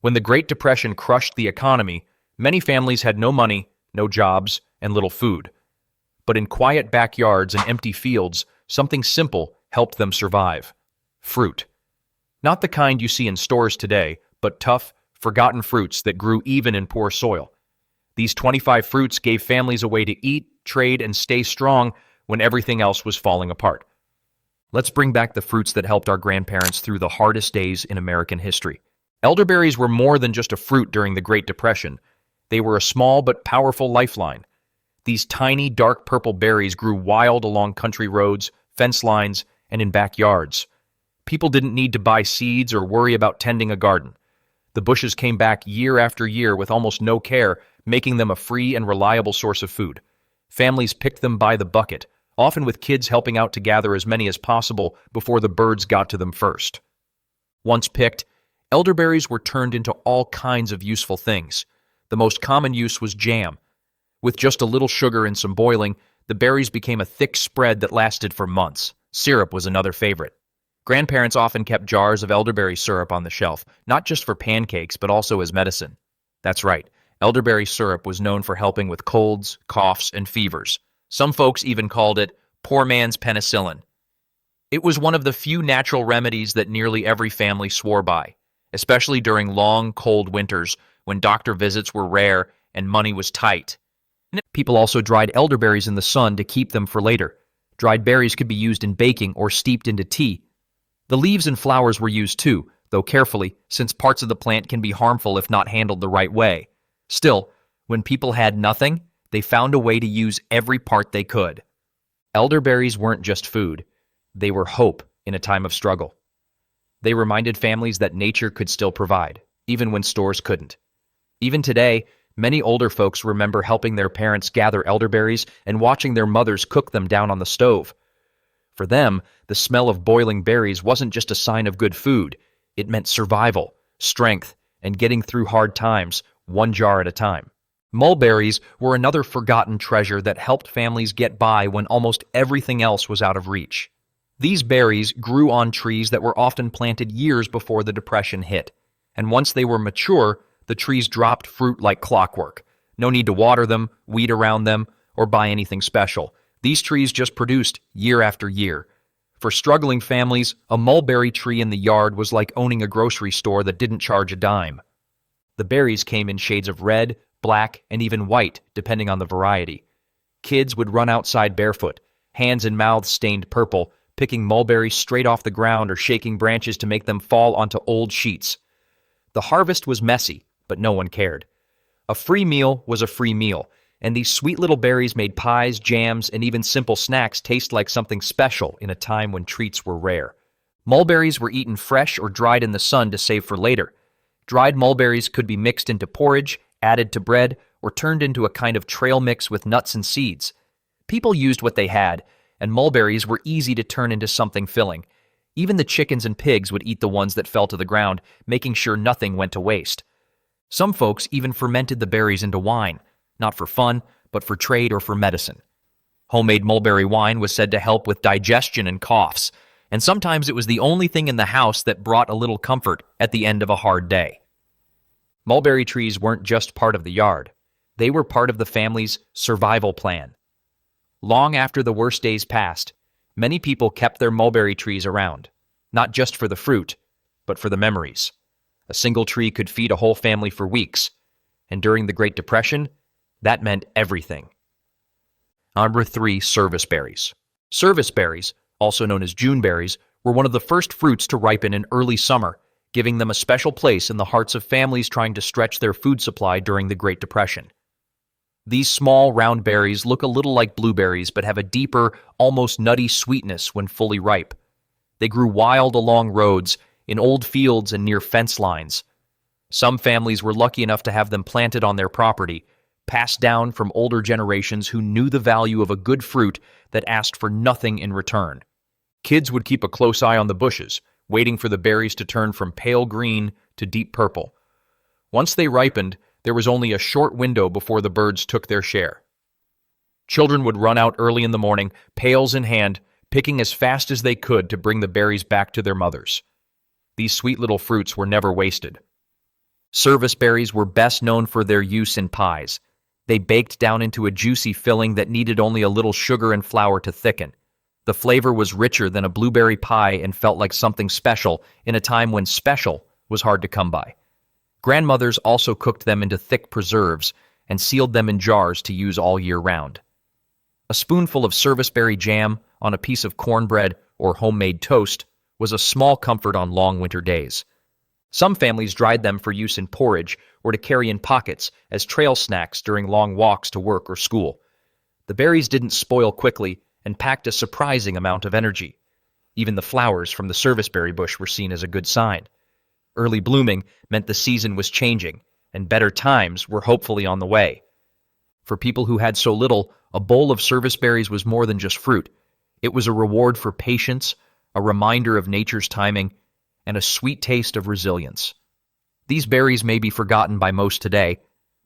When the Great Depression crushed the economy, many families had no money, no jobs, and little food. But in quiet backyards and empty fields, something simple helped them survive. Fruit. Not the kind you see in stores today, but tough, forgotten fruits that grew even in poor soil. These 25 fruits gave families a way to eat, trade, and stay strong when everything else was falling apart. Let's bring back the fruits that helped our grandparents through the hardest days in American history. Elderberries were more than just a fruit during the Great Depression. They were a small but powerful lifeline. These tiny, dark purple berries grew wild along country roads, fence lines, and in backyards. People didn't need to buy seeds or worry about tending a garden. The bushes came back year after year with almost no care, making them a free and reliable source of food. Families picked them by the bucket, often with kids helping out to gather as many as possible before the birds got to them first. Once picked, elderberries were turned into all kinds of useful things. The most common use was jam. With just a little sugar and some boiling, the berries became a thick spread that lasted for months. Syrup was another favorite. Grandparents often kept jars of elderberry syrup on the shelf, not just for pancakes, but also as medicine. That's right, elderberry syrup was known for helping with colds, coughs, and fevers. Some folks even called it poor man's penicillin. It was one of the few natural remedies that nearly every family swore by, especially during long, cold winters when doctor visits were rare and money was tight. People also dried elderberries in the sun to keep them for later. Dried berries could be used in baking or steeped into tea. The leaves and flowers were used too, though carefully, since parts of the plant can be harmful if not handled the right way. Still, when people had nothing, they found a way to use every part they could. Elderberries weren't just food. They were hope in a time of struggle. They reminded families that nature could still provide, even when stores couldn't. Even today, many older folks remember helping their parents gather elderberries and watching their mothers cook them down on the stove. For them, the smell of boiling berries wasn't just a sign of good food. It meant survival, strength, and getting through hard times, one jar at a time. Mulberries were another forgotten treasure that helped families get by when almost everything else was out of reach. These berries grew on trees that were often planted years before the Depression hit, and once they were mature, the trees dropped fruit like clockwork. No need to water them, weed around them, or buy anything special. These trees just produced year after year. For struggling families, a mulberry tree in the yard was like owning a grocery store that didn't charge a dime. The berries came in shades of red, black, and even white, depending on the variety. Kids would run outside barefoot, hands and mouths stained purple, picking mulberries straight off the ground or shaking branches to make them fall onto old sheets. The harvest was messy, but no one cared. A free meal was a free meal, and these sweet little berries made pies, jams, and even simple snacks taste like something special in a time when treats were rare. Mulberries were eaten fresh or dried in the sun to save for later. Dried mulberries could be mixed into porridge, added to bread, or turned into a kind of trail mix with nuts and seeds. People used what they had, and mulberries were easy to turn into something filling. Even the chickens and pigs would eat the ones that fell to the ground, making sure nothing went to waste. Some folks even fermented the berries into wine, not for fun, but for trade or for medicine. Homemade mulberry wine was said to help with digestion and coughs, and sometimes it was the only thing in the house that brought a little comfort at the end of a hard day. Mulberry trees weren't just part of the yard. They were part of the family's survival plan. Long after the worst days passed, many people kept their mulberry trees around, not just for the fruit, but for the memories. A single tree could feed a whole family for weeks, and during the Great Depression, that meant everything. Number 3, service berries. Service berries, also known as June berries, were one of the first fruits to ripen in early summer, giving them a special place in the hearts of families trying to stretch their food supply during the Great Depression. These small, round berries look a little like blueberries but have a deeper, almost nutty sweetness when fully ripe. They grew wild along roads, in old fields and near fence lines. Some families were lucky enough to have them planted on their property, passed down from older generations who knew the value of a good fruit that asked for nothing in return. Kids would keep a close eye on the bushes, waiting for the berries to turn from pale green to deep purple. Once they ripened, there was only a short window before the birds took their share. Children would run out early in the morning, pails in hand, picking as fast as they could to bring the berries back to their mothers. These sweet little fruits were never wasted. Service berries were best known for their use in pies. They baked down into a juicy filling that needed only a little sugar and flour to thicken. The flavor was richer than a blueberry pie and felt like something special in a time when special was hard to come by. Grandmothers also cooked them into thick preserves and sealed them in jars to use all year round. A spoonful of serviceberry jam on a piece of cornbread or homemade toast was a small comfort on long winter days. Some families dried them for use in porridge or to carry in pockets as trail snacks during long walks to work or school. The berries didn't spoil quickly and packed a surprising amount of energy. Even the flowers from the serviceberry bush were seen as a good sign. Early blooming meant the season was changing, and better times were hopefully on the way. For people who had so little, a bowl of serviceberries was more than just fruit. It was a reward for patience, a reminder of nature's timing, and a sweet taste of resilience. These berries may be forgotten by most today,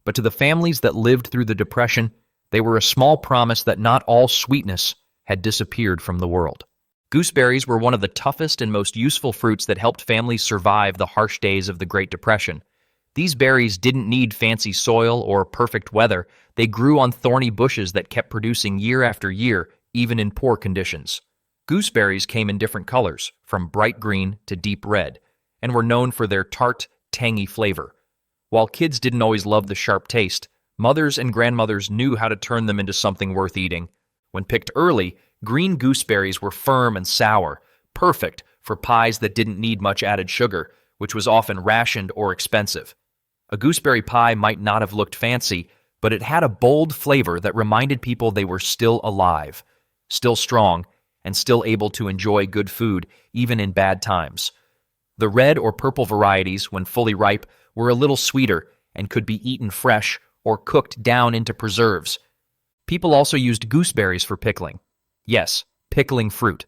but to the families that lived through the Depression, they were a small promise that not all sweetness had disappeared from the world. Gooseberries were one of the toughest and most useful fruits that helped families survive the harsh days of the Great Depression. These berries didn't need fancy soil or perfect weather. They grew on thorny bushes that kept producing year after year, even in poor conditions. Gooseberries came in different colors, from bright green to deep red, and were known for their tart, tangy flavor. While kids didn't always love the sharp taste, mothers and grandmothers knew how to turn them into something worth eating. When picked early, green gooseberries were firm and sour, perfect for pies that didn't need much added sugar, which was often rationed or expensive. A gooseberry pie might not have looked fancy, but it had a bold flavor that reminded people they were still alive, still strong, and still able to enjoy good food, even in bad times. The red or purple varieties, when fully ripe, were a little sweeter and could be eaten fresh or cooked down into preserves. People also used gooseberries for pickling. Yes, pickling fruit.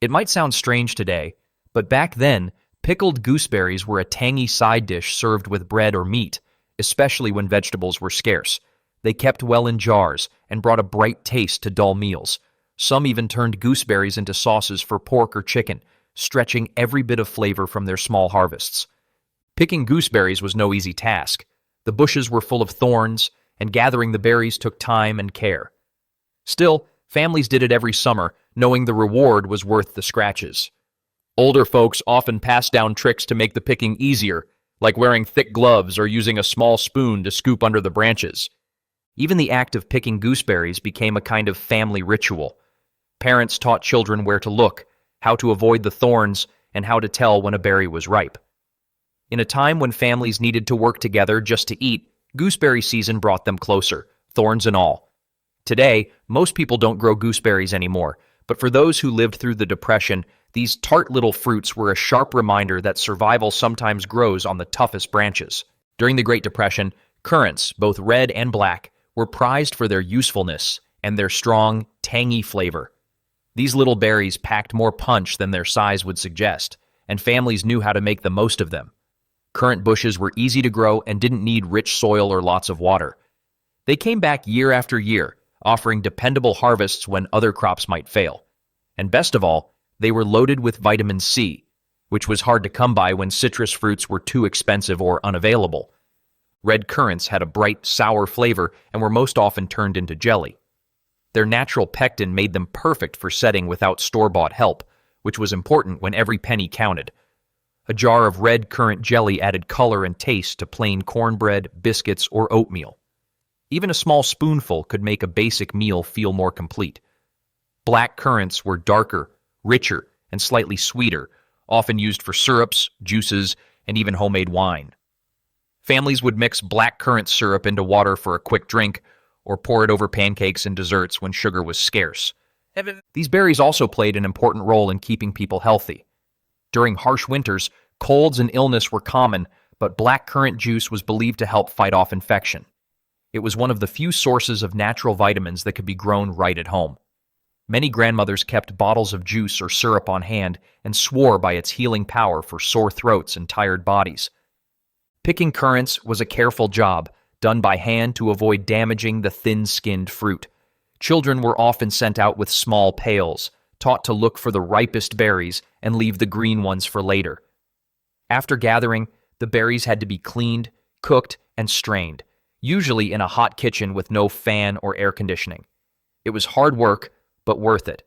It might sound strange today, but back then, pickled gooseberries were a tangy side dish served with bread or meat, especially when vegetables were scarce. They kept well in jars and brought a bright taste to dull meals. Some even turned gooseberries into sauces for pork or chicken, stretching every bit of flavor from their small harvests. Picking gooseberries was no easy task. The bushes were full of thorns, and gathering the berries took time and care. Still, families did it every summer, knowing the reward was worth the scratches. Older folks often passed down tricks to make the picking easier, like wearing thick gloves or using a small spoon to scoop under the branches. Even the act of picking gooseberries became a kind of family ritual. Parents taught children where to look, how to avoid the thorns, and how to tell when a berry was ripe. In a time when families needed to work together just to eat, gooseberry season brought them closer, thorns and all. Today, most people don't grow gooseberries anymore, but for those who lived through the Depression, these tart little fruits were a sharp reminder that survival sometimes grows on the toughest branches. During the Great Depression, currants, both red and black, were prized for their usefulness and their strong, tangy flavor. These little berries packed more punch than their size would suggest, and families knew how to make the most of them. Currant bushes were easy to grow and didn't need rich soil or lots of water. They came back year after year, offering dependable harvests when other crops might fail. And best of all, they were loaded with vitamin C, which was hard to come by when citrus fruits were too expensive or unavailable. Red currants had a bright, sour flavor and were most often turned into jelly. Their natural pectin made them perfect for setting without store-bought help, which was important when every penny counted. A jar of red currant jelly added color and taste to plain cornbread, biscuits, or oatmeal. Even a small spoonful could make a basic meal feel more complete. Black currants were darker, richer, and slightly sweeter, often used for syrups, juices, and even homemade wine. Families would mix black currant syrup into water for a quick drink, or pour it over pancakes and desserts when sugar was scarce. These berries also played an important role in keeping people healthy. During harsh winters, colds and illness were common, but black currant juice was believed to help fight off infection. It was one of the few sources of natural vitamins that could be grown right at home. Many grandmothers kept bottles of juice or syrup on hand and swore by its healing power for sore throats and tired bodies. Picking currants was a careful job, done by hand to avoid damaging the thin-skinned fruit. Children were often sent out with small pails, taught to look for the ripest berries and leave the green ones for later. After gathering, The berries had to be cleaned, cooked, and strained, usually in a hot kitchen with no fan or air conditioning. It was hard work, but worth it.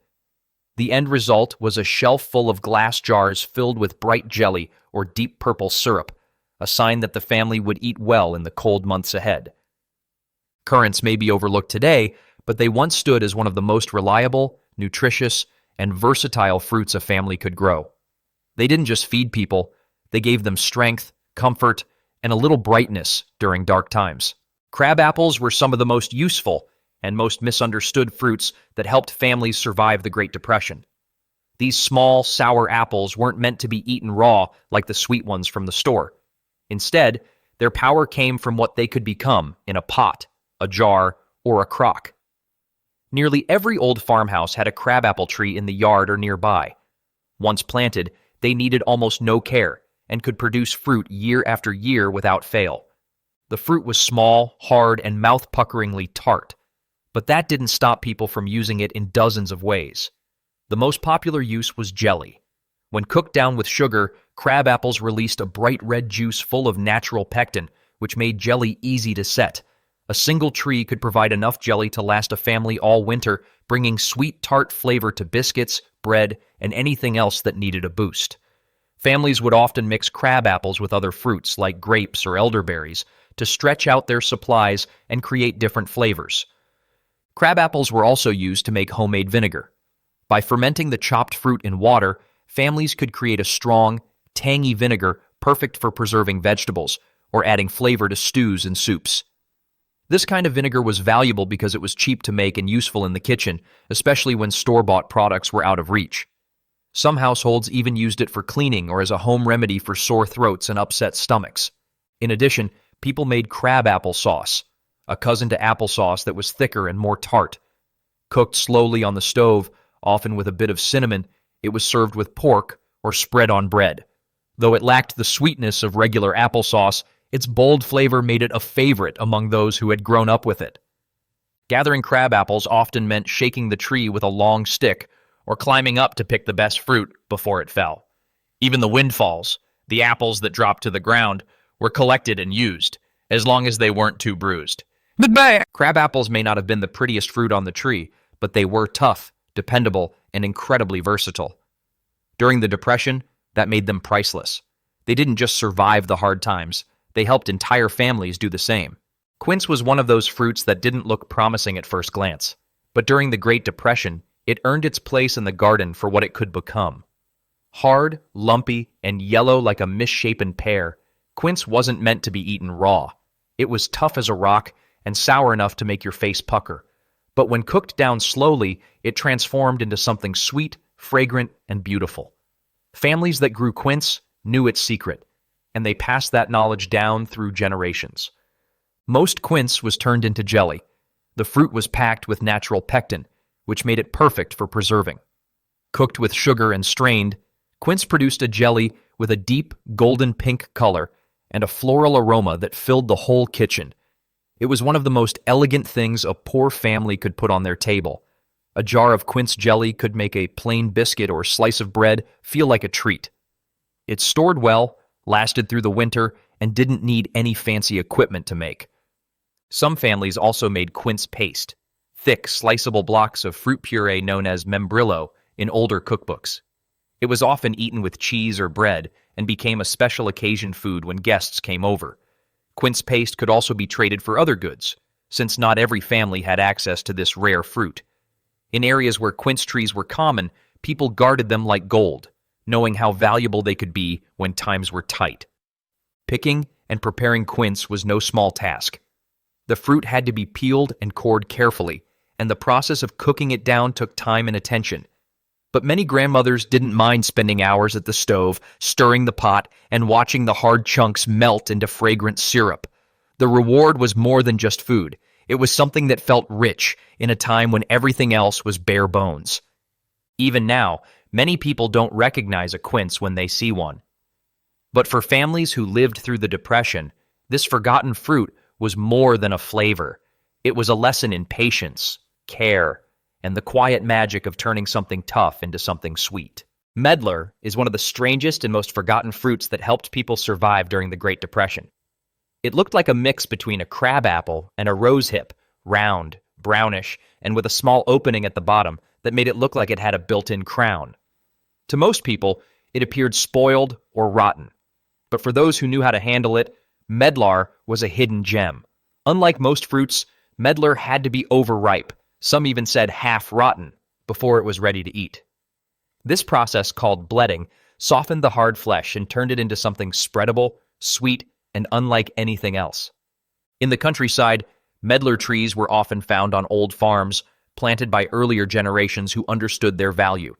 The end result was a shelf full of glass jars filled with bright jelly or deep purple syrup, a sign that the family would eat well in the cold months ahead. Currants may be overlooked today, but they once stood as one of the most reliable, nutritious, and versatile fruits a family could grow. They didn't just feed people, they gave them strength, comfort, and a little brightness during dark times. Crab apples were some of the most useful and most misunderstood fruits that helped families survive the Great Depression. These small, sour apples weren't meant to be eaten raw like the sweet ones from the store. Instead, their power came from what they could become in a pot, a jar, or a crock. Nearly every old farmhouse had a crabapple tree in the yard or nearby. Once planted, they needed almost no care and could produce fruit year after year without fail. The fruit was small, hard, and mouth-puckeringly tart, but that didn't stop people from using it in dozens of ways. The most popular use was jelly. When cooked down with sugar, crab apples released a bright red juice full of natural pectin, which made jelly easy to set. A single tree could provide enough jelly to last a family all winter, bringing sweet tart flavor to biscuits, bread, and anything else that needed a boost. Families would often mix crab apples with other fruits like grapes or elderberries to stretch out their supplies and create different flavors. Crab apples were also used to make homemade vinegar. By fermenting the chopped fruit in water, families could create a strong, tangy vinegar perfect for preserving vegetables or adding flavor to stews and soups. This kind of vinegar was valuable because it was cheap to make and useful in the kitchen, especially when store-bought products were out of reach. Some households even used it for cleaning or as a home remedy for sore throats and upset stomachs. In addition, people made crab apple sauce, a cousin to applesauce that was thicker and more tart. Cooked slowly on the stove, often with a bit of cinnamon, it was served with pork or spread on bread. Though it lacked the sweetness of regular applesauce, its bold flavor made it a favorite among those who had grown up with it. Gathering crab apples often meant shaking the tree with a long stick or climbing up to pick the best fruit before it fell. Even the windfalls, the apples that dropped to the ground, were collected and used, as long as they weren't too bruised. Crab apples may not have been the prettiest fruit on the tree, but they were tough, dependable, and incredibly versatile. During the Depression, that made them priceless. They didn't just survive the hard times, they helped entire families do the same. Quince was one of those fruits that didn't look promising at first glance, but during the Great Depression, it earned its place in the garden for what it could become. Hard, lumpy, and yellow like a misshapen pear, quince wasn't meant to be eaten raw. It was tough as a rock and sour enough to make your face pucker. But when cooked down slowly, it transformed into something sweet, fragrant, and beautiful. Families that grew quince knew its secret, and they passed that knowledge down through generations. Most quince was turned into jelly. The fruit was packed with natural pectin, which made it perfect for preserving. Cooked with sugar and strained, quince produced a jelly with a deep golden pink color and a floral aroma that filled the whole kitchen. It was one of the most elegant things a poor family could put on their table. A jar of quince jelly could make a plain biscuit or slice of bread feel like a treat. It stored well, lasted through the winter, and didn't need any fancy equipment to make. Some families also made quince paste, thick, sliceable blocks of fruit puree known as membrillo in older cookbooks. It was often eaten with cheese or bread and became a special occasion food when guests came over. Quince paste could also be traded for other goods, since not every family had access to this rare fruit. In areas where quince trees were common, people guarded them like gold, knowing how valuable they could be when times were tight. Picking and preparing quince was no small task. The fruit had to be peeled and cored carefully, and the process of cooking it down took time and attention. But many grandmothers didn't mind spending hours at the stove, stirring the pot, and watching the hard chunks melt into fragrant syrup. The reward was more than just food. It was something that felt rich in a time when everything else was bare bones. Even now, many people don't recognize a quince when they see one. But for families who lived through the Depression, this forgotten fruit was more than a flavor. It was a lesson in patience, care, and the quiet magic of turning something tough into something sweet. Medlar is one of the strangest and most forgotten fruits that helped people survive during the Great Depression. It looked like a mix between a crab apple and a rosehip, round, brownish, and with a small opening at the bottom that made it look like it had a built-in crown. To most people, it appeared spoiled or rotten. But for those who knew how to handle it, medlar was a hidden gem. Unlike most fruits, medlar had to be overripe, some even said half-rotten, before it was ready to eat. This process, called bledding, softened the hard flesh and turned it into something spreadable, sweet, and unlike anything else. In the countryside, medlar trees were often found on old farms, planted by earlier generations who understood their value.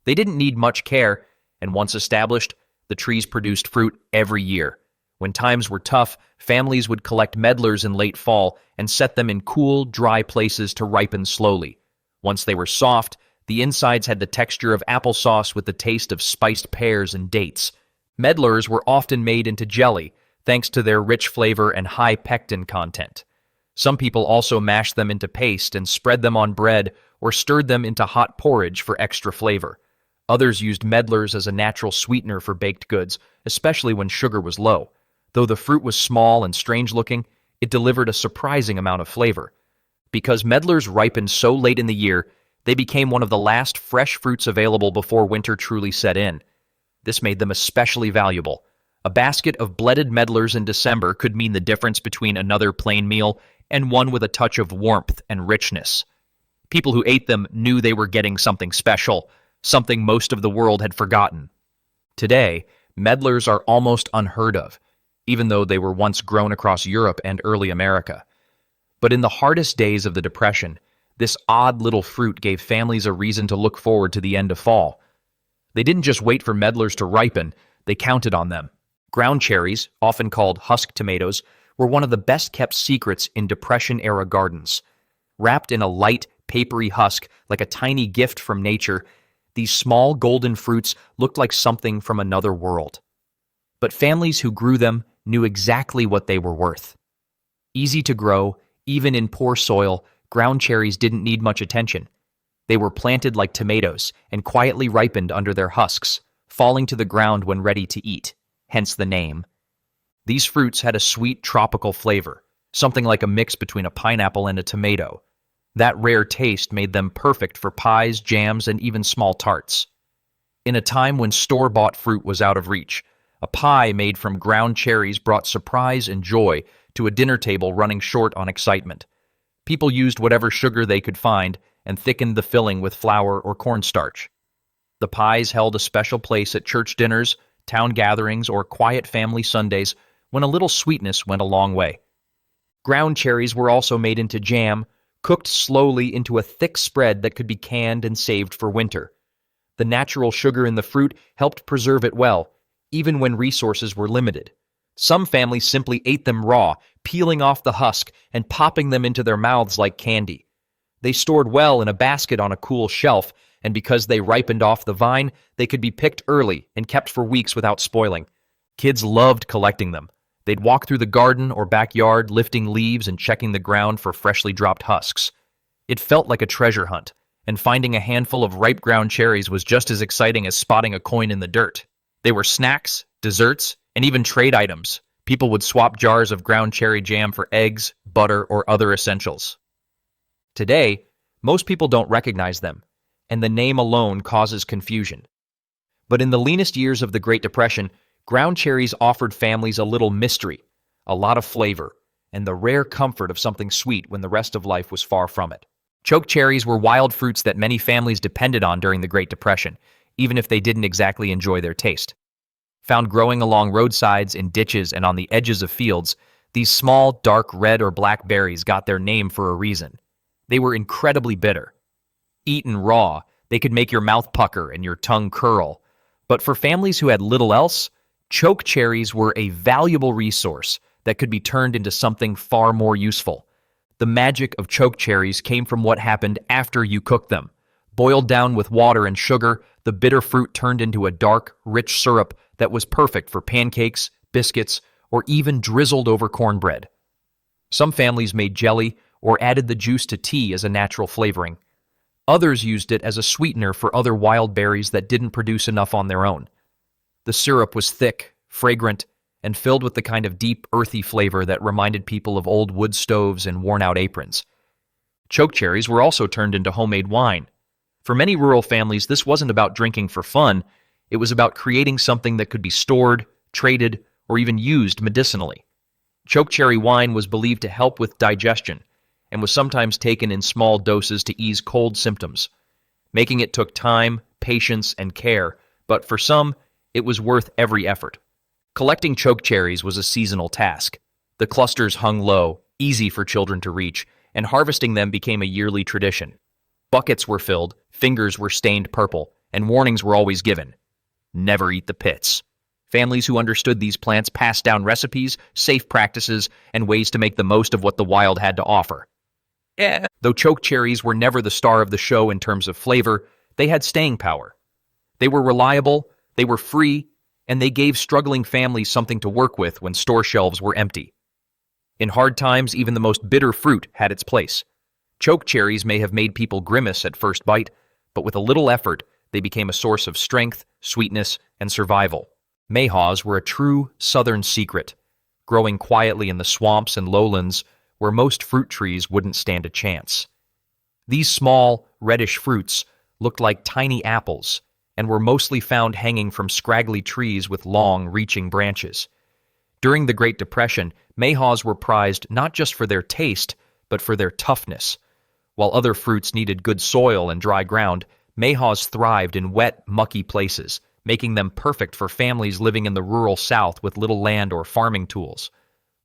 They didn't need much care, and once established, the trees produced fruit every year. When times were tough, families would collect medlars in late fall and set them in cool, dry places to ripen slowly. Once they were soft, the insides had the texture of applesauce with the taste of spiced pears and dates. Medlars were often made into jelly, thanks to their rich flavor and high pectin content. Some people also mashed them into paste and spread them on bread or stirred them into hot porridge for extra flavor. Others used medlars as a natural sweetener for baked goods, especially when sugar was low. Though the fruit was small and strange-looking, it delivered a surprising amount of flavor. Because medlars ripened so late in the year, they became one of the last fresh fruits available before winter truly set in. This made them especially valuable. A basket of bledded medlars in December could mean the difference between another plain meal and one with a touch of warmth and richness. People who ate them knew they were getting something special, something most of the world had forgotten. Today, medlars are almost unheard of, even though they were once grown across Europe and early America. But in the hardest days of the Depression, this odd little fruit gave families a reason to look forward to the end of fall. They didn't just wait for medlars to ripen, they counted on them. Ground cherries, often called husk tomatoes, were one of the best-kept secrets in Depression-era gardens. Wrapped in a light, papery husk like a tiny gift from nature, these small golden fruits looked like something from another world. But families who grew them knew exactly what they were worth. Easy to grow, even in poor soil, ground cherries didn't need much attention. They were planted like tomatoes and quietly ripened under their husks, falling to the ground when ready to eat, hence the name. These fruits had a sweet tropical flavor, something like a mix between a pineapple and a tomato. That rare taste made them perfect for pies, jams, and even small tarts. In a time when store-bought fruit was out of reach, a pie made from ground cherries brought surprise and joy to a dinner table running short on excitement. People used whatever sugar they could find and thickened the filling with flour or cornstarch. The pies held a special place at church dinners, town gatherings, or quiet family Sundays when a little sweetness went a long way. Ground cherries were also made into jam, cooked slowly into a thick spread that could be canned and saved for winter. The natural sugar in the fruit helped preserve it well, even when resources were limited. Some families simply ate them raw, peeling off the husk and popping them into their mouths like candy. They stored well in a basket on a cool shelf, and because they ripened off the vine, they could be picked early and kept for weeks without spoiling. Kids loved collecting them. They'd walk through the garden or backyard, lifting leaves and checking the ground for freshly dropped husks. It felt like a treasure hunt, and finding a handful of ripe ground cherries was just as exciting as spotting a coin in the dirt. They were snacks, desserts, and even trade items. People would swap jars of ground cherry jam for eggs, butter, or other essentials. Today, most people don't recognize them, and the name alone causes confusion. But in the leanest years of the Great Depression, ground cherries offered families a little mystery, a lot of flavor, and the rare comfort of something sweet when the rest of life was far from it. Choke cherries were wild fruits that many families depended on during the Great Depression, even if they didn't exactly enjoy their taste. Found growing along roadsides, in ditches, and on the edges of fields, these small, dark red or black berries got their name for a reason. They were incredibly bitter. Eaten raw, they could make your mouth pucker and your tongue curl. But for families who had little else, choke cherries were a valuable resource that could be turned into something far more useful. The magic of choke cherries came from what happened after you cooked them. Boiled down with water and sugar, the bitter fruit turned into a dark, rich syrup that was perfect for pancakes, biscuits, or even drizzled over cornbread. Some families made jelly or added the juice to tea as a natural flavoring. Others used it as a sweetener for other wild berries that didn't produce enough on their own. The syrup was thick, fragrant, and filled with the kind of deep, earthy flavor that reminded people of old wood stoves and worn-out aprons. Chokecherries were also turned into homemade wine. For many rural families, this wasn't about drinking for fun. It was about creating something that could be stored, traded, or even used medicinally. Chokecherry wine was believed to help with digestion and was sometimes taken in small doses to ease cold symptoms. Making it took time, patience, and care, but for some, it was worth every effort. Collecting chokecherries was a seasonal task. The clusters hung low, easy for children to reach, and harvesting them became a yearly tradition. Buckets were filled, fingers were stained purple, and warnings were always given. Never eat the pits. Families who understood these plants passed down recipes, safe practices, and ways to make the most of what the wild had to offer. Though chokecherries were never the star of the show in terms of flavor, they had staying power. They were reliable, they were free, and they gave struggling families something to work with when store shelves were empty. In hard times, even the most bitter fruit had its place. Chokecherries may have made people grimace at first bite, but with a little effort, they became a source of strength, sweetness, and survival. Mayhaws were a true southern secret, growing quietly in the swamps and lowlands where most fruit trees wouldn't stand a chance. These small, reddish fruits looked like tiny apples and were mostly found hanging from scraggly trees with long, reaching branches. During the Great Depression, mayhaws were prized not just for their taste, but for their toughness. While other fruits needed good soil and dry ground, mayhaws thrived in wet, mucky places, making them perfect for families living in the rural South with little land or farming tools.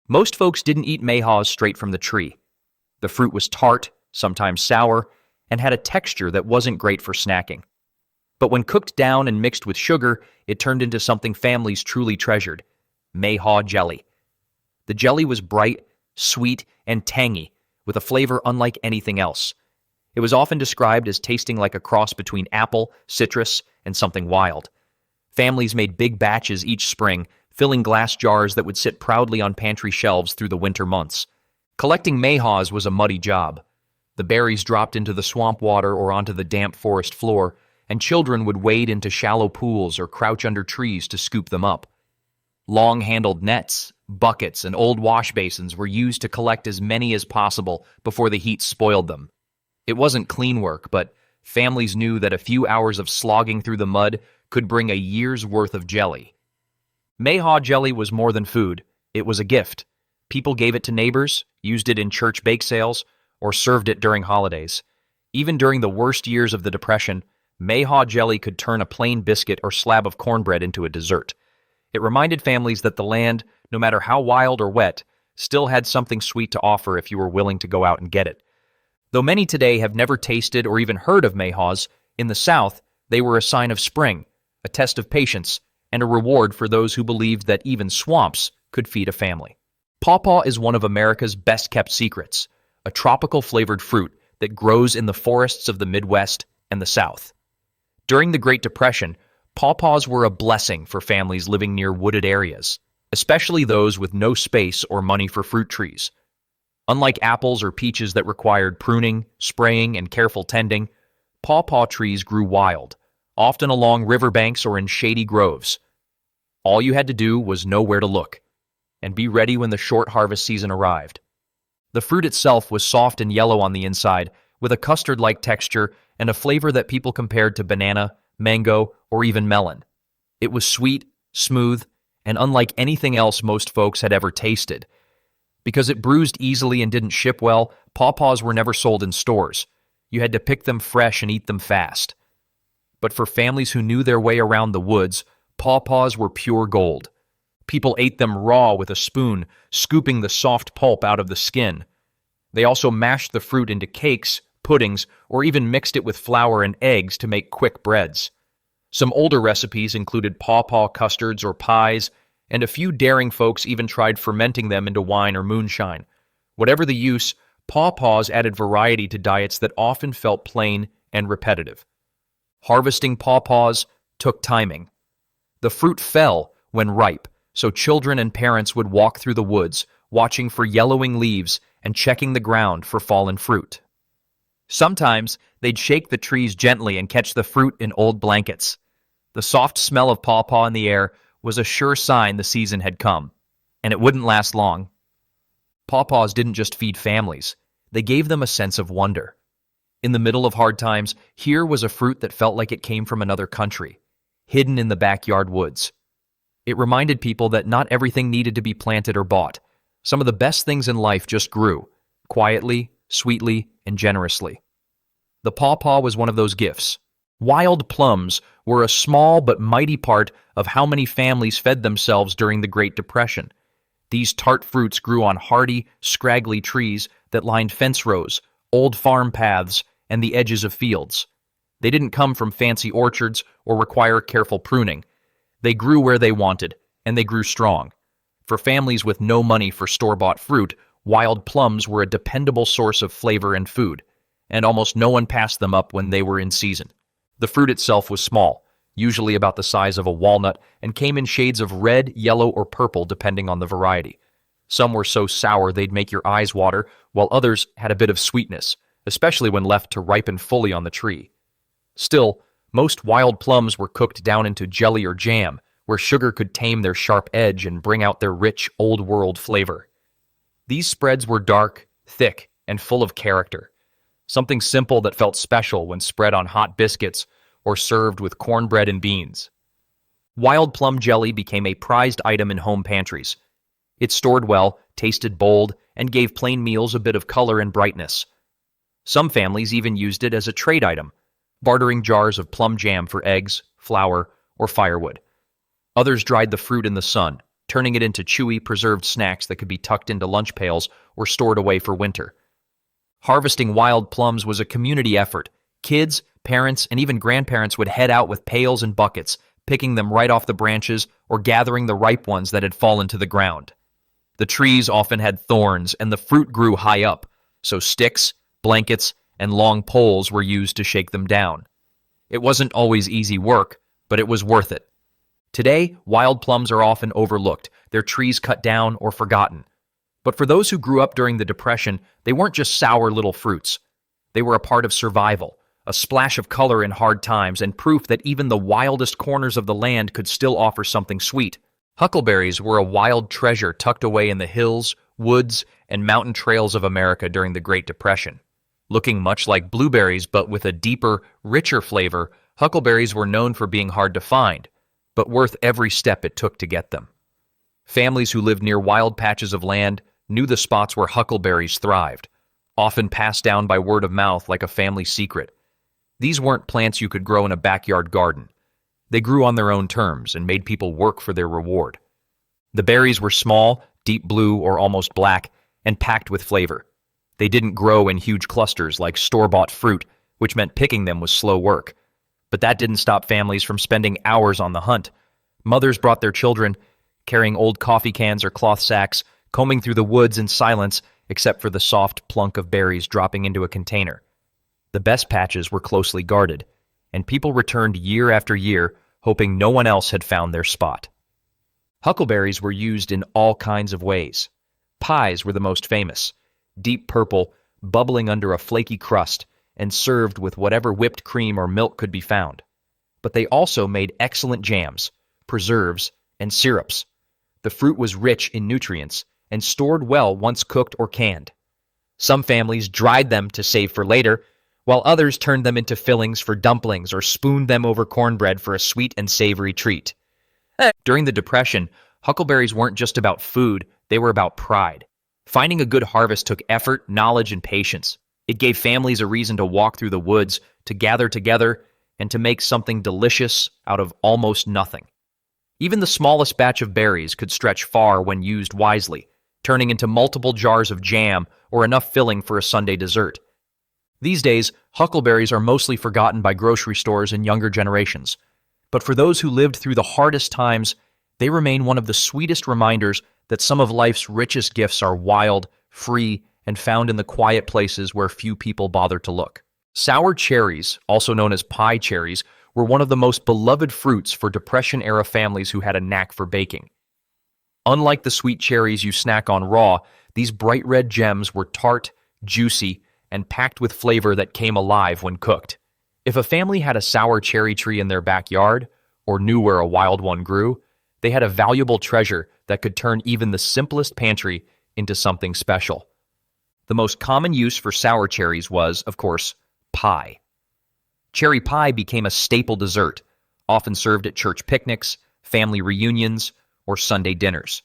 Most folks didn't eat mayhaws straight from the tree. The fruit was tart, sometimes sour, and had a texture that wasn't great for snacking. But when cooked down and mixed with sugar, it turned into something families truly treasured: mayhaw jelly. The jelly was bright, sweet, and tangy, with a flavor unlike anything else. It was often described as tasting like a cross between apple, citrus, and something wild. Families made big batches each spring, filling glass jars that would sit proudly on pantry shelves through the winter months. Collecting mayhaws was a muddy job. The berries dropped into the swamp water or onto the damp forest floor, and children would wade into shallow pools or crouch under trees to scoop them up. Long-handled nets, buckets, and old wash basins were used to collect as many as possible before the heat spoiled them. It wasn't clean work, but families knew that a few hours of slogging through the mud could bring a year's worth of jelly. Mayhaw jelly was more than food. It was a gift. People gave it to neighbors, used it in church bake sales, or served it during holidays. Even during the worst years of the Depression, mayhaw jelly could turn a plain biscuit or slab of cornbread into a dessert. It reminded families that the land, no matter how wild or wet, still had something sweet to offer if you were willing to go out and get it. Though many today have never tasted or even heard of mayhaws, in the South, they were a sign of spring, a test of patience, and a reward for those who believed that even swamps could feed a family. Pawpaw is one of America's best-kept secrets, a tropical-flavored fruit that grows in the forests of the Midwest and the South. During the Great Depression, pawpaws were a blessing for families living near wooded areas, especially those with no space or money for fruit trees. Unlike apples or peaches that required pruning, spraying, and careful tending, pawpaw trees grew wild, often along riverbanks or in shady groves. All you had to do was know where to look, and be ready when the short harvest season arrived. The fruit itself was soft and yellow on the inside, with a custard-like texture and a flavor that people compared to banana, mango, or even melon. It was sweet, smooth, and unlike anything else most folks had ever tasted. Because it bruised easily and didn't ship well, pawpaws were never sold in stores. You had to pick them fresh and eat them fast. But for families who knew their way around the woods, pawpaws were pure gold. People ate them raw with a spoon, scooping the soft pulp out of the skin. They also mashed the fruit into cakes, puddings, or even mixed it with flour and eggs to make quick breads. Some older recipes included pawpaw custards or pies, and a few daring folks even tried fermenting them into wine or moonshine. Whatever the use, pawpaws added variety to diets that often felt plain and repetitive. Harvesting pawpaws took timing. The fruit fell when ripe, so children and parents would walk through the woods, watching for yellowing leaves and checking the ground for fallen fruit. Sometimes they'd shake the trees gently and catch the fruit in old blankets. The soft smell of pawpaw in the air was a sure sign the season had come, and it wouldn't last long. Pawpaws didn't just feed families, they gave them a sense of wonder. In the middle of hard times, here was a fruit that felt like it came from another country, hidden in the backyard woods. It reminded people that not everything needed to be planted or bought. Some of the best things in life just grew, quietly, sweetly, and generously. The pawpaw was one of those gifts. Wild plums were a small but mighty part of how many families fed themselves during the Great Depression. These tart fruits grew on hardy, scraggly trees that lined fence rows, old farm paths, and the edges of fields. They didn't come from fancy orchards or require careful pruning. They grew where they wanted, and they grew strong. For families with no money for store-bought fruit, wild plums were a dependable source of flavor and food, and almost no one passed them up when they were in season. The fruit itself was small, usually about the size of a walnut, and came in shades of red, yellow, or purple depending on the variety. Some were so sour they'd make your eyes water, while others had a bit of sweetness, especially when left to ripen fully on the tree. Still, most wild plums were cooked down into jelly or jam, where sugar could tame their sharp edge and bring out their rich, old-world flavor. These spreads were dark, thick, and full of character. Something simple that felt special when spread on hot biscuits or served with cornbread and beans. Wild plum jelly became a prized item in home pantries. It stored well, tasted bold, and gave plain meals a bit of color and brightness. Some families even used it as a trade item, bartering jars of plum jam for eggs, flour, or firewood. Others dried the fruit in the sun, turning it into chewy, preserved snacks that could be tucked into lunch pails or stored away for winter. Harvesting wild plums was a community effort. Kids, parents, and even grandparents would head out with pails and buckets, picking them right off the branches or gathering the ripe ones that had fallen to the ground. The trees often had thorns, and the fruit grew high up, so sticks, blankets, and long poles were used to shake them down. It wasn't always easy work, but it was worth it. Today, wild plums are often overlooked, their trees cut down or forgotten. But for those who grew up during the Depression, they weren't just sour little fruits. They were a part of survival, a splash of color in hard times, and proof that even the wildest corners of the land could still offer something sweet. Huckleberries were a wild treasure tucked away in the hills, woods, and mountain trails of America during the Great Depression. Looking much like blueberries but with a deeper, richer flavor, huckleberries were known for being hard to find, but worth every step it took to get them. Families who lived near wild patches of land knew the spots where huckleberries thrived, often passed down by word of mouth like a family secret. These weren't plants you could grow in a backyard garden. They grew on their own terms and made people work for their reward. The berries were small, deep blue or almost black, and packed with flavor. They didn't grow in huge clusters like store-bought fruit, which meant picking them was slow work. But that didn't stop families from spending hours on the hunt. Mothers brought their children, carrying old coffee cans or cloth sacks, combing through the woods in silence except for the soft plunk of berries dropping into a container. The best patches were closely guarded, and people returned year after year, hoping no one else had found their spot. Huckleberries were used in all kinds of ways. Pies were the most famous, deep purple, bubbling under a flaky crust, and served with whatever whipped cream or milk could be found. But they also made excellent jams, preserves, and syrups. The fruit was rich in nutrients and stored well once cooked or canned. Some families dried them to save for later, while others turned them into fillings for dumplings or spooned them over cornbread for a sweet and savory treat. During the Depression, huckleberries weren't just about food, they were about pride. Finding a good harvest took effort, knowledge, and patience. It gave families a reason to walk through the woods, to gather together, and to make something delicious out of almost nothing. Even the smallest batch of berries could stretch far when used wisely, turning into multiple jars of jam or enough filling for a Sunday dessert. These days, huckleberries are mostly forgotten by grocery stores and younger generations. But for those who lived through the hardest times, they remain one of the sweetest reminders that some of life's richest gifts are wild, free, and found in the quiet places where few people bother to look. Sour cherries, also known as pie cherries, were one of the most beloved fruits for Depression-era families who had a knack for baking. Unlike the sweet cherries you snack on raw, these bright red gems were tart, juicy, and packed with flavor that came alive when cooked. If a family had a sour cherry tree in their backyard, or knew where a wild one grew, they had a valuable treasure that could turn even the simplest pantry into something special. The most common use for sour cherries was, of course, pie. Cherry pie became a staple dessert, often served at church picnics, family reunions, or Sunday dinners.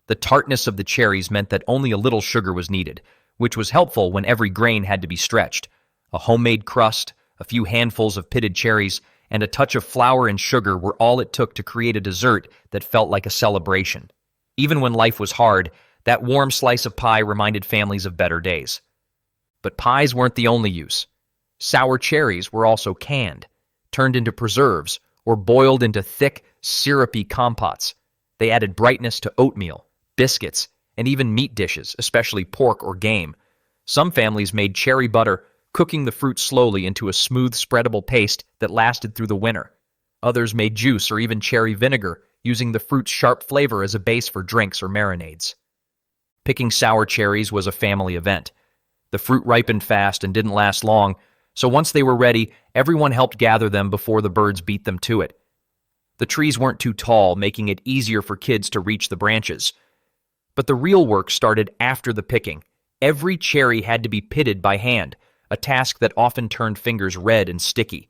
The tartness of the cherries meant that only a little sugar was needed, which was helpful when every grain had to be stretched. A homemade crust, a few handfuls of pitted cherries, and a touch of flour and sugar were all it took to create a dessert that felt like a celebration. Even when life was hard, that warm slice of pie reminded families of better days. But pies weren't the only use. Sour cherries were also canned, turned into preserves, or boiled into thick, syrupy compotes. They added brightness to oatmeal, biscuits, and even meat dishes, especially pork or game. Some families made cherry butter, cooking the fruit slowly into a smooth, spreadable paste that lasted through the winter. Others made juice or even cherry vinegar, using the fruit's sharp flavor as a base for drinks or marinades. Picking sour cherries was a family event. The fruit ripened fast and didn't last long, so once they were ready, everyone helped gather them before the birds beat them to it. The trees weren't too tall, making it easier for kids to reach the branches. But the real work started after the picking. Every cherry had to be pitted by hand, a task that often turned fingers red and sticky.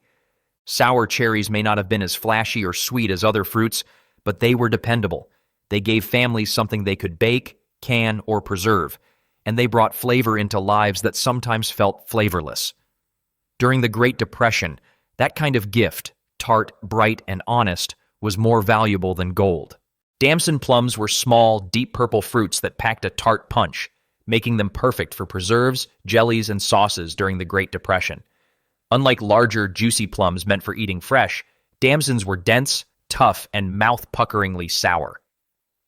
Sour cherries may not have been as flashy or sweet as other fruits, but they were dependable. They gave families something they could bake, can, or preserve, and they brought flavor into lives that sometimes felt flavorless. During the Great Depression, that kind of gift, tart, bright, and honest, was more valuable than gold. Damson plums were small, deep purple fruits that packed a tart punch, making them perfect for preserves, jellies, and sauces during the Great Depression. Unlike larger, juicy plums meant for eating fresh, damsons were dense, tough, and mouth-puckeringly sour.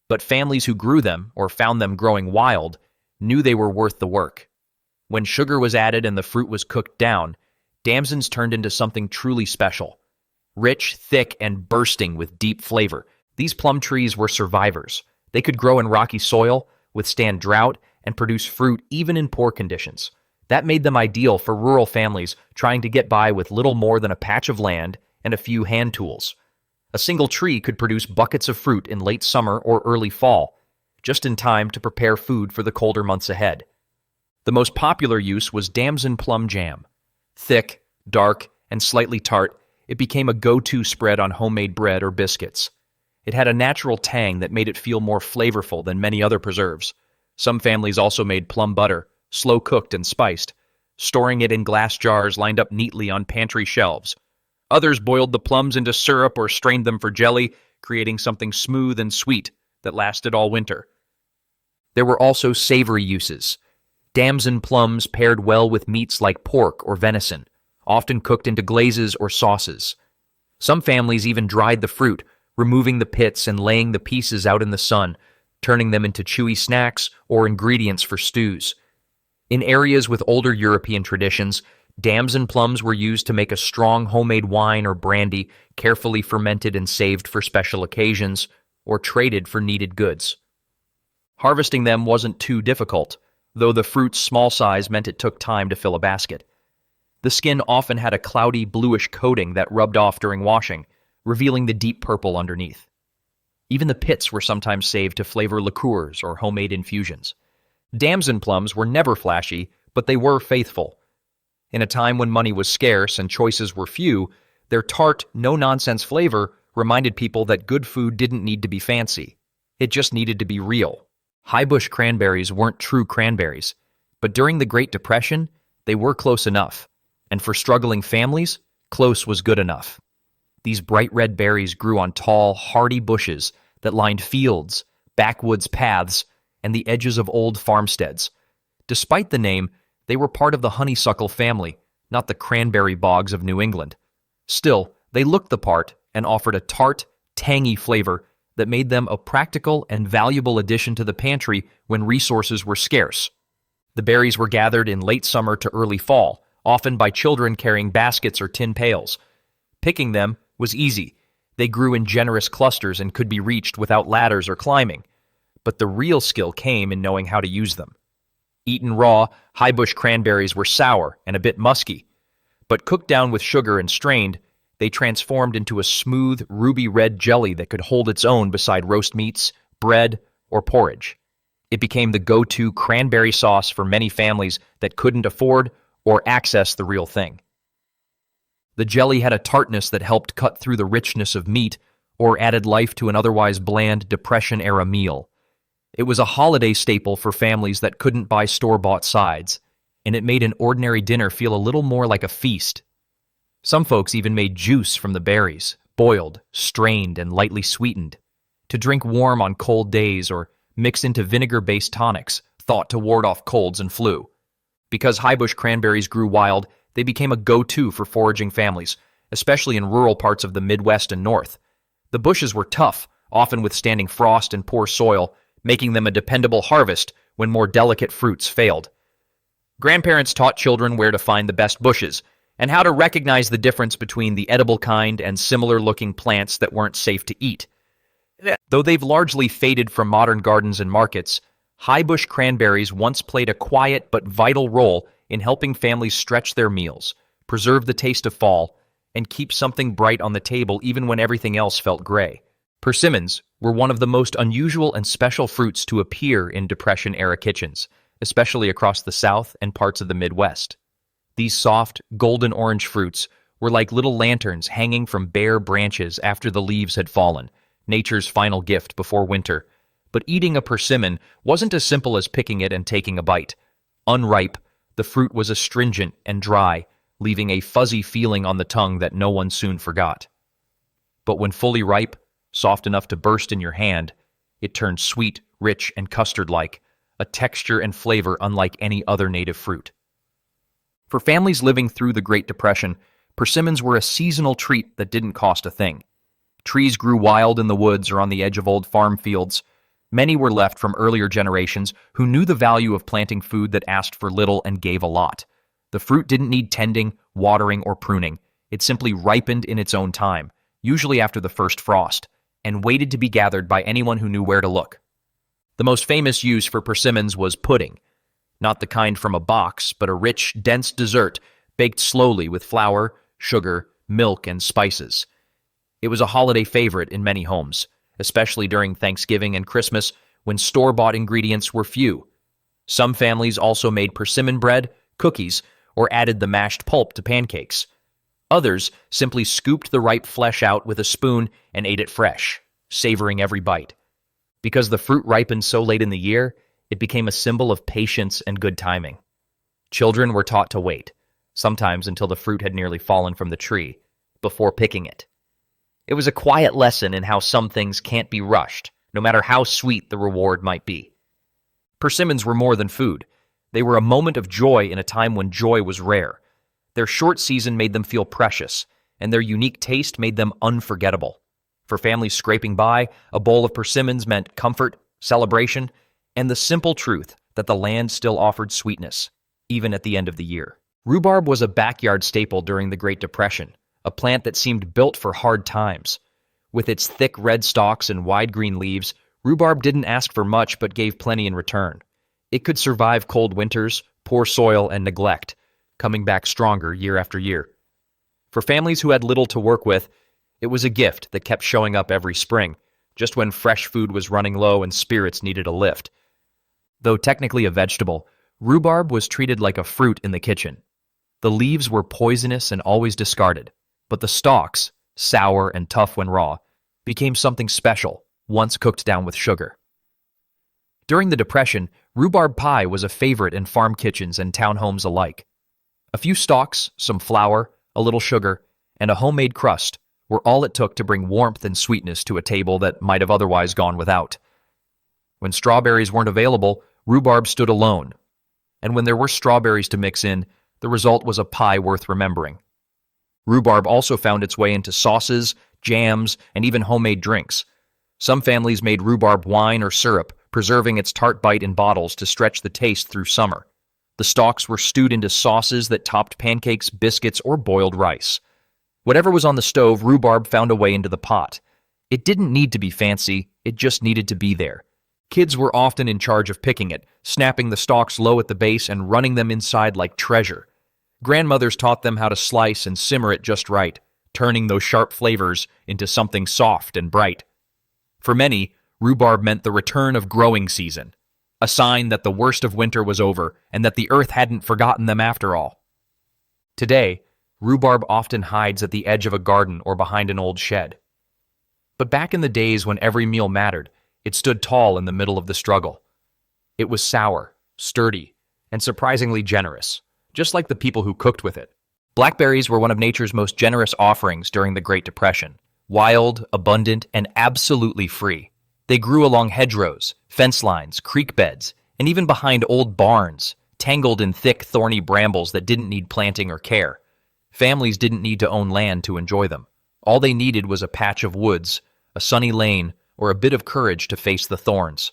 But families who grew them, or found them growing wild, knew they were worth the work. When sugar was added and the fruit was cooked down, damsons turned into something truly special. Rich, thick, and bursting with deep flavor, these plum trees were survivors. They could grow in rocky soil, withstand drought, and produce fruit even in poor conditions. That made them ideal for rural families trying to get by with little more than a patch of land and a few hand tools. A single tree could produce buckets of fruit in late summer or early fall, just in time to prepare food for the colder months ahead. The most popular use was damson plum jam. Thick, dark, and slightly tart, it became a go-to spread on homemade bread or biscuits. It had a natural tang that made it feel more flavorful than many other preserves. Some families also made plum butter, slow-cooked and spiced, storing it in glass jars lined up neatly on pantry shelves. Others boiled the plums into syrup or strained them for jelly, creating something smooth and sweet that lasted all winter. There were also savory uses. Damson plums paired well with meats like pork or venison, often cooked into glazes or sauces. Some families even dried the fruit, removing the pits and laying the pieces out in the sun, turning them into chewy snacks or ingredients for stews. In areas with older European traditions, damson plums were used to make a strong homemade wine or brandy, carefully fermented and saved for special occasions, or traded for needed goods. Harvesting them wasn't too difficult, though the fruit's small size meant it took time to fill a basket. The skin often had a cloudy bluish coating that rubbed off during washing, revealing the deep purple underneath. Even the pits were sometimes saved to flavor liqueurs or homemade infusions. Damson plums were never flashy, but they were faithful. In a time when money was scarce and choices were few, their tart, no-nonsense flavor reminded people that good food didn't need to be fancy. It just needed to be real. High-bush cranberries weren't true cranberries, but during the Great Depression, they were close enough. And for struggling families, close was good enough. These bright red berries grew on tall, hardy bushes that lined fields, backwoods paths, and the edges of old farmsteads. Despite the name, they were part of the honeysuckle family, not the cranberry bogs of New England. Still, they looked the part and offered a tart, tangy flavor that made them a practical and valuable addition to the pantry when resources were scarce. The berries were gathered in late summer to early fall, often by children carrying baskets or tin pails. Picking them was easy. They grew in generous clusters and could be reached without ladders or climbing. But the real skill came in knowing how to use them. Eaten raw, high-bush cranberries were sour and a bit musky, but cooked down with sugar and strained, they transformed into a smooth, ruby-red jelly that could hold its own beside roast meats, bread, or porridge. It became the go-to cranberry sauce for many families that couldn't afford or access the real thing. The jelly had a tartness that helped cut through the richness of meat or added life to an otherwise bland Depression-era meal. It was a holiday staple for families that couldn't buy store-bought sides, and it made an ordinary dinner feel a little more like a feast. Some folks even made juice from the berries, boiled, strained, and lightly sweetened, to drink warm on cold days or mix into vinegar-based tonics, thought to ward off colds and flu. Because high-bush cranberries grew wild, they became a go-to for foraging families, especially in rural parts of the Midwest and North. The bushes were tough, often withstanding frost and poor soil, making them a dependable harvest when more delicate fruits failed. Grandparents taught children where to find the best bushes and how to recognize the difference between the edible kind and similar-looking plants that weren't safe to eat. Though they've largely faded from modern gardens and markets, high-bush cranberries once played a quiet but vital role in helping families stretch their meals, preserve the taste of fall, and keep something bright on the table even when everything else felt gray. Persimmons were one of the most unusual and special fruits to appear in Depression-era kitchens, especially across the South and parts of the Midwest. These soft, golden-orange fruits were like little lanterns hanging from bare branches after the leaves had fallen, nature's final gift before winter. But eating a persimmon wasn't as simple as picking it and taking a bite. Unripe, the fruit was astringent and dry, leaving a fuzzy feeling on the tongue that no one soon forgot. But when fully ripe, soft enough to burst in your hand, it turned sweet, rich, and custard-like, a texture and flavor unlike any other native fruit. For families living through the Great Depression, persimmons were a seasonal treat that didn't cost a thing. Trees grew wild in the woods or on the edge of old farm fields. Many were left from earlier generations who knew the value of planting food that asked for little and gave a lot. The fruit didn't need tending, watering, or pruning. It simply ripened in its own time, usually after the first frost, and waited to be gathered by anyone who knew where to look. The most famous use for persimmons was pudding. Not the kind from a box, but a rich, dense dessert baked slowly with flour, sugar, milk, and spices. It was a holiday favorite in many homes, especially during Thanksgiving and Christmas when store-bought ingredients were few. Some families also made persimmon bread, cookies, or added the mashed pulp to pancakes. Others simply scooped the ripe flesh out with a spoon and ate it fresh, savoring every bite. Because the fruit ripened so late in the year, it became a symbol of patience and good timing. Children were taught to wait, sometimes until the fruit had nearly fallen from the tree, before picking it. It was a quiet lesson in how some things can't be rushed, no matter how sweet the reward might be. Persimmons were more than food. They were a moment of joy in a time when joy was rare. Their short season made them feel precious, and their unique taste made them unforgettable. For families scraping by, a bowl of persimmons meant comfort, celebration, and the simple truth that the land still offered sweetness, even at the end of the year. Rhubarb was a backyard staple during the Great Depression, a plant that seemed built for hard times. With its thick red stalks and wide green leaves, rhubarb didn't ask for much but gave plenty in return. It could survive cold winters, poor soil, and neglect, coming back stronger year after year. For families who had little to work with, it was a gift that kept showing up every spring, just when fresh food was running low and spirits needed a lift. Though technically a vegetable, rhubarb was treated like a fruit in the kitchen. The leaves were poisonous and always discarded, but the stalks, sour and tough when raw, became something special, once cooked down with sugar. During the Depression, rhubarb pie was a favorite in farm kitchens and townhomes alike. A few stalks, some flour, a little sugar, and a homemade crust were all it took to bring warmth and sweetness to a table that might have otherwise gone without. When strawberries weren't available, rhubarb stood alone. And when there were strawberries to mix in, the result was a pie worth remembering. Rhubarb also found its way into sauces, jams, and even homemade drinks. Some families made rhubarb wine or syrup, preserving its tart bite in bottles to stretch the taste through summer. The stalks were stewed into sauces that topped pancakes, biscuits, or boiled rice. Whatever was on the stove, rhubarb found a way into the pot. It didn't need to be fancy, it just needed to be there. Kids were often in charge of picking it, snapping the stalks low at the base and running them inside like treasure. Grandmothers taught them how to slice and simmer it just right, turning those sharp flavors into something soft and bright. For many, rhubarb meant the return of growing season, a sign that the worst of winter was over and that the earth hadn't forgotten them after all. Today, rhubarb often hides at the edge of a garden or behind an old shed. But back in the days when every meal mattered, it stood tall in the middle of the struggle. It was sour, sturdy, and surprisingly generous, just like the people who cooked with it. Blackberries were one of nature's most generous offerings during the Great Depression. Wild, abundant, and absolutely free. They grew along hedgerows, fence lines, creek beds, and even behind old barns, tangled in thick, thorny brambles that didn't need planting or care. Families didn't need to own land to enjoy them. All they needed was a patch of woods, a sunny lane, or a bit of courage to face the thorns.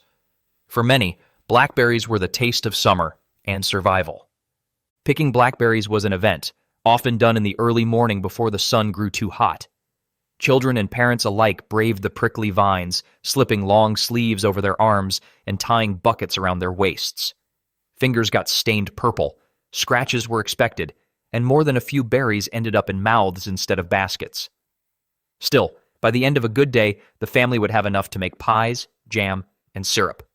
For many, blackberries were the taste of summer and survival. Picking blackberries was an event, often done in the early morning before the sun grew too hot. Children and parents alike braved the prickly vines, slipping long sleeves over their arms and tying buckets around their waists. Fingers got stained purple, scratches were expected, and more than a few berries ended up in mouths instead of baskets. Still, by the end of a good day, the family would have enough to make pies, jam, and syrup.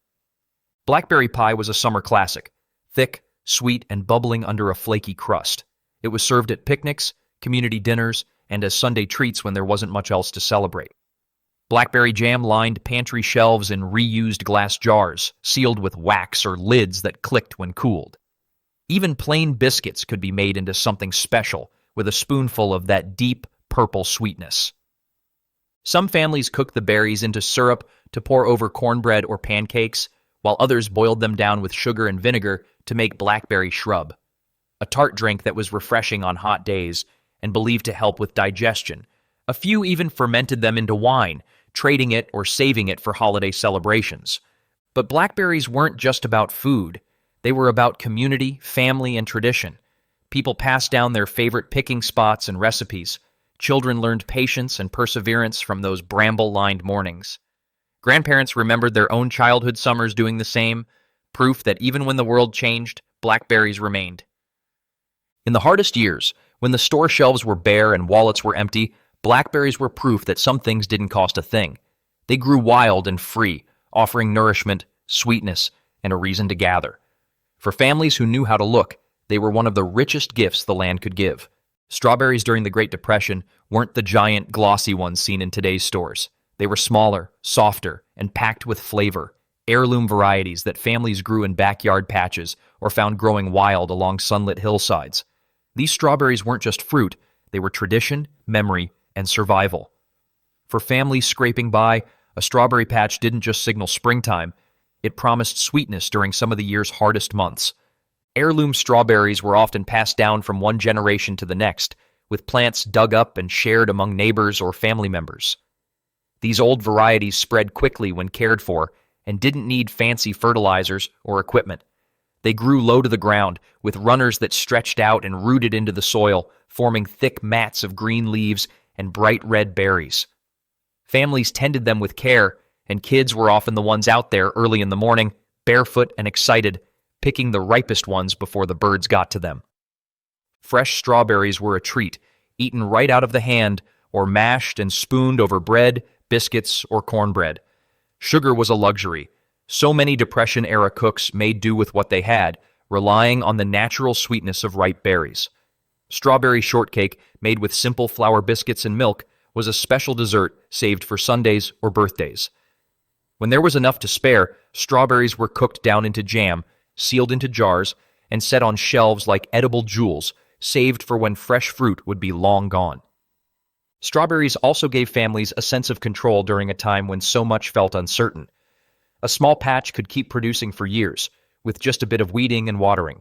Blackberry pie was a summer classic, thick, sweet, and bubbling under a flaky crust. It was served at picnics, community dinners, and as Sunday treats when there wasn't much else to celebrate. Blackberry jam lined pantry shelves in reused glass jars, sealed with wax or lids that clicked when cooled. Even plain biscuits could be made into something special with a spoonful of that deep, purple sweetness. Some families cooked the berries into syrup to pour over cornbread or pancakes, while others boiled them down with sugar and vinegar to make blackberry shrub, a tart drink that was refreshing on hot days and believed to help with digestion. A few even fermented them into wine, trading it or saving it for holiday celebrations. But blackberries weren't just about food. They were about community, family, and tradition. People passed down their favorite picking spots and recipes. Children learned patience and perseverance from those bramble-lined mornings. Grandparents remembered their own childhood summers doing the same, proof that even when the world changed, blackberries remained. In the hardest years, when the store shelves were bare and wallets were empty, blackberries were proof that some things didn't cost a thing. They grew wild and free, offering nourishment, sweetness, and a reason to gather. For families who knew how to look, they were one of the richest gifts the land could give. Strawberries during the Great Depression weren't the giant, glossy ones seen in today's stores. They were smaller, softer, and packed with flavor, heirloom varieties that families grew in backyard patches or found growing wild along sunlit hillsides. These strawberries weren't just fruit, they were tradition, memory, and survival. For families scraping by, a strawberry patch didn't just signal springtime, it promised sweetness during some of the year's hardest months. Heirloom strawberries were often passed down from one generation to the next, with plants dug up and shared among neighbors or family members. These old varieties spread quickly when cared for and didn't need fancy fertilizers or equipment. They grew low to the ground, with runners that stretched out and rooted into the soil, forming thick mats of green leaves and bright red berries. Families tended them with care, and kids were often the ones out there early in the morning, barefoot and excited, picking the ripest ones before the birds got to them. Fresh strawberries were a treat, eaten right out of the hand or mashed and spooned over bread, biscuits, or cornbread. Sugar was a luxury. So many Depression-era cooks made do with what they had, relying on the natural sweetness of ripe berries. Strawberry shortcake, made with simple flour biscuits and milk, was a special dessert saved for Sundays or birthdays. When there was enough to spare, strawberries were cooked down into jam, sealed into jars, and set on shelves like edible jewels, saved for when fresh fruit would be long gone. Strawberries also gave families a sense of control during a time when so much felt uncertain. A small patch could keep producing for years, with just a bit of weeding and watering.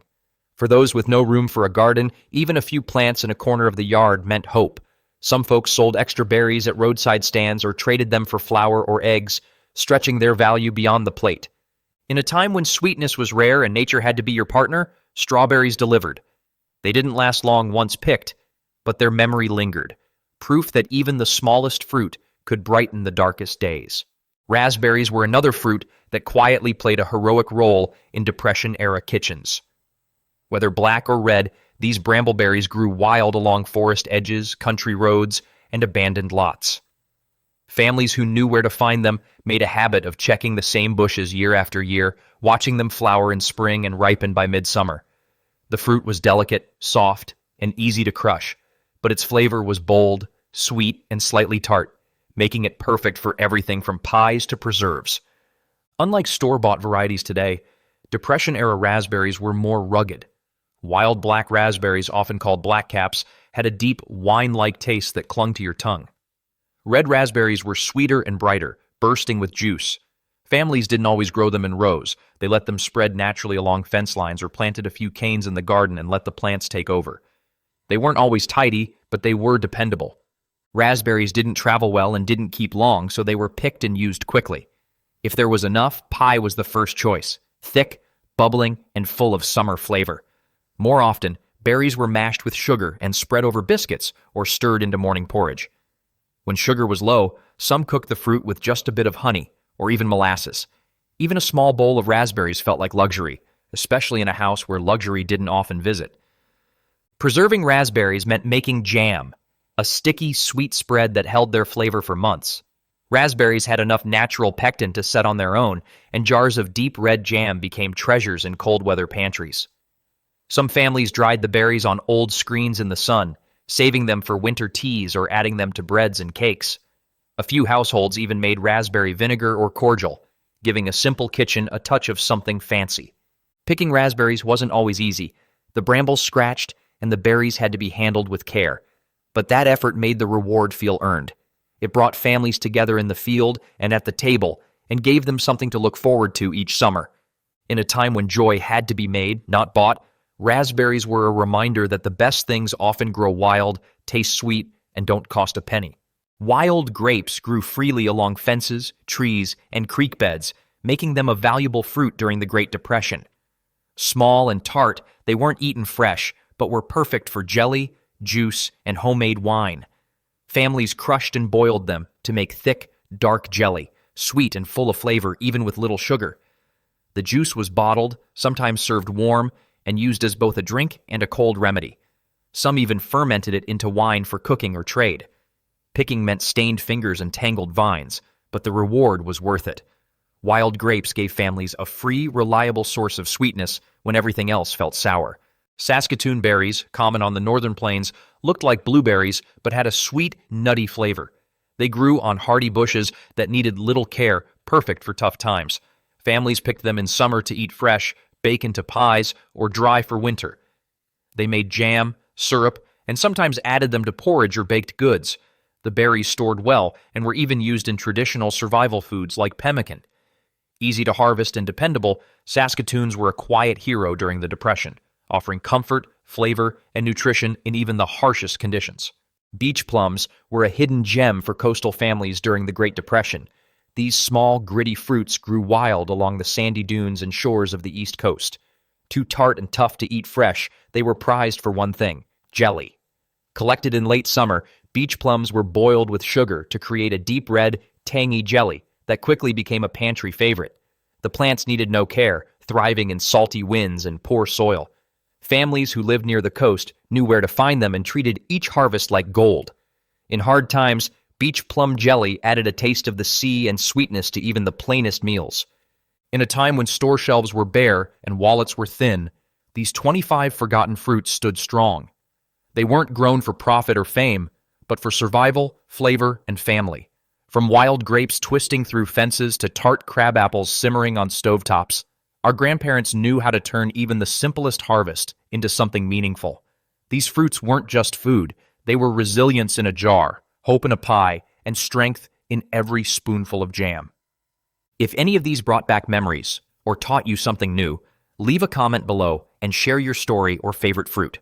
For those with no room for a garden, even a few plants in a corner of the yard meant hope. Some folks sold extra berries at roadside stands or traded them for flour or eggs, stretching their value beyond the plate. In a time when sweetness was rare and nature had to be your partner, strawberries delivered. They didn't last long once picked, but their memory lingered, proof that even the smallest fruit could brighten the darkest days. Raspberries were another fruit that quietly played a heroic role in Depression-era kitchens. Whether black or red, these brambleberries grew wild along forest edges, country roads, and abandoned lots. Families who knew where to find them made a habit of checking the same bushes year after year, watching them flower in spring and ripen by midsummer. The fruit was delicate, soft, and easy to crush, but its flavor was bold, sweet, and slightly tart, making it perfect for everything from pies to preserves. Unlike store-bought varieties today, Depression-era raspberries were more rugged. Wild black raspberries, often called blackcaps, had a deep, wine-like taste that clung to your tongue. Red raspberries were sweeter and brighter, bursting with juice. Families didn't always grow them in rows. They let them spread naturally along fence lines or planted a few canes in the garden and let the plants take over. They weren't always tidy, but they were dependable. Raspberries didn't travel well and didn't keep long, so they were picked and used quickly. If there was enough, pie was the first choice, thick, bubbling, and full of summer flavor. More often, berries were mashed with sugar and spread over biscuits or stirred into morning porridge. When sugar was low, some cooked the fruit with just a bit of honey or even molasses. Even a small bowl of raspberries felt like luxury, especially in a house where luxury didn't often visit. Preserving raspberries meant making jam, a sticky, sweet spread that held their flavor for months. Raspberries had enough natural pectin to set on their own, and jars of deep red jam became treasures in cold weather pantries. Some families dried the berries on old screens in the sun, saving them for winter teas or adding them to breads and cakes. A few households even made raspberry vinegar or cordial, giving a simple kitchen a touch of something fancy. Picking raspberries wasn't always easy. The brambles scratched, and the berries had to be handled with care. But that effort made the reward feel earned. It brought families together in the field and at the table, and gave them something to look forward to each summer. In a time when joy had to be made, not bought, raspberries were a reminder that the best things often grow wild, taste sweet, and don't cost a penny. Wild grapes grew freely along fences, trees, and creek beds, making them a valuable fruit during the Great Depression. Small and tart, they weren't eaten fresh, but were perfect for jelly, juice, and homemade wine. Families crushed and boiled them to make thick, dark jelly, sweet and full of flavor even with little sugar. The juice was bottled, sometimes served warm, and used as both a drink and a cold remedy. Some even fermented it into wine for cooking or trade. Picking meant stained fingers and tangled vines, but the reward was worth it. Wild grapes gave families a free, reliable source of sweetness when everything else felt sour. Saskatoon berries, common on the northern plains, looked like blueberries but had a sweet, nutty flavor. They grew on hardy bushes that needed little care, perfect for tough times. Families picked them in summer to eat fresh, bake into pies, or dry for winter. They made jam, syrup, and sometimes added them to porridge or baked goods. The berries stored well and were even used in traditional survival foods like pemmican. Easy to harvest and dependable, Saskatoons were a quiet hero during the Depression, offering comfort, flavor, and nutrition in even the harshest conditions. Beach plums were a hidden gem for coastal families during the Great Depression. These small, gritty fruits grew wild along the sandy dunes and shores of the East Coast. Too tart and tough to eat fresh, they were prized for one thing: jelly. Collected in late summer, beach plums were boiled with sugar to create a deep red, tangy jelly that quickly became a pantry favorite. The plants needed no care, thriving in salty winds and poor soil. Families who lived near the coast knew where to find them and treated each harvest like gold. In hard times, beach plum jelly added a taste of the sea and sweetness to even the plainest meals. In a time when store shelves were bare and wallets were thin, these 25 forgotten fruits stood strong. They weren't grown for profit or fame, but for survival, flavor, and family. From wild grapes twisting through fences to tart crab apples simmering on stovetops, our grandparents knew how to turn even the simplest harvest into something meaningful. These fruits weren't just food, they were resilience in a jar, hope in a pie, and strength in every spoonful of jam. If any of these brought back memories or taught you something new, leave a comment below and share your story or favorite fruit.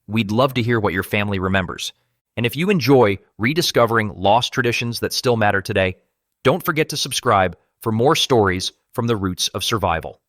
We'd love to hear what your family remembers. And if you enjoy rediscovering lost traditions that still matter today, don't forget to subscribe for more stories from the roots of survival.